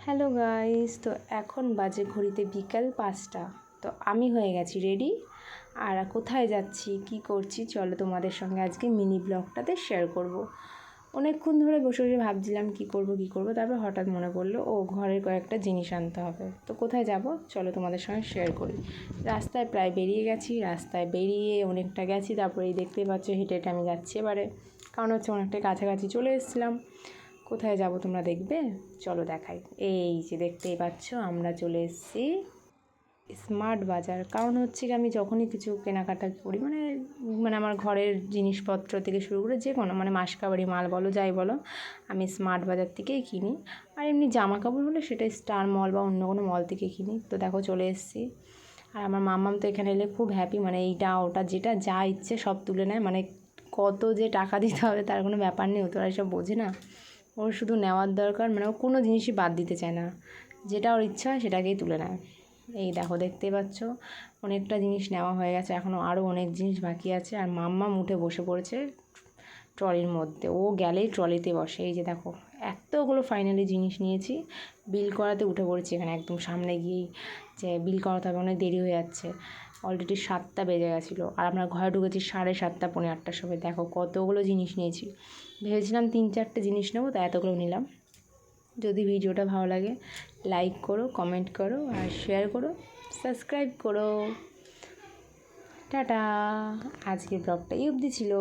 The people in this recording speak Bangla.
হ্যালো গাইস, তো এখন বাজে ঘড়িতে বিকাল 5টা। তো আমি হয়ে গেছি রেডি। আর কোথায় যাচ্ছি, কি করছি, চলো তোমাদের সঙ্গে আজকে মিনি ব্লগটাতে শেয়ার করব। অনেকক্ষণ ধরে বসে বসে ভাবছিলাম কি করব, তারপর হঠাৎ মনে পড়লো ঘরের কয়েকটা জিনিস আনতে হবে। তো কোথায় যাব চলো তোমাদের সঙ্গে শেয়ার করি। রাস্তায় প্রায় বেরিয়ে গেছি, রাস্তায় বেরিয়ে অনেকটা গেছি, তারপরে এই দেখতেই পাচ্ছ হেঁটে হেঁটে আমি যাচ্ছি এবারে, কারণ হচ্ছে অনেকটা কাছাকাছি চলে এসেছিলাম। কোথায় যাব তোমরা দেখবে, চলো দেখাই। এই যে দেখতেই পাচ্ছ আমরা চলে এসেছি স্মার্ট বাজার। কারণ হচ্ছে কি, আমি যখনই কিছু কেনাকাটা করি মানে আমার ঘরের জিনিসপত্র থেকে শুরু করে যে কোনো মাসকাবাড়ি মাল বলো যাই বলো, আমি স্মার্ট বাজার থেকেই কিনি। আর এমনি জামা কাপড় হলে সেটা স্টার মল বা অন্য কোনো মল থেকে কিনি। তো দেখো চলে এসেছি। আর আমার মাম্মাম তো এখানে এলে খুব হ্যাপি, এইটা ওটা যেটা যা ইচ্ছে সব তুলে নেয়। কত যে টাকা দিতে হবে তার কোনো ব্যাপার নেই, ও তো আর এসব বোঝে না। ওর শুধু নেওয়ার দরকার, ও কোনো জিনিসই বাদ দিতে চায় না, যেটা ওর ইচ্ছা হয় সেটাকেই তুলে নেয়। এই দেখো দেখতেই পাচ্ছ অনেকটা জিনিস নেওয়া হয়ে গেছে, এখনও আরও অনেক জিনিস বাকি আছে। আর মাম্মাম উঠে বসে পড়েছে ট্রলির মধ্যে, ও গেলেই ট্রলিতে বসে। এই যে দেখো এতগুলো ফাইনালি জিনিস নিয়েছি, বিল করাতে উঠে পড়েছি এখানে একদম সামনে গিয়েই, যে বিল করাতে হবে, অনেক দেরি হয়ে যাচ্ছে। অলরেডি 7টা বেজে গেছিলো, আর আমরা ঘরে ঢুকেছি 7:30 পৌনে 8টার সময়। দেখো কতগুলো জিনিস নিয়েছি, ভেবেছিলাম 3-4টে জিনিস নেবো, তা এতগুলো নিলাম। যদি ভিডিওটা ভালো লাগে লাইক করো, কমেন্ট করো, আর শেয়ার করো, সাবস্ক্রাইব করো। টাটা, আজকের ব্লগটা এই অবধি ছিল।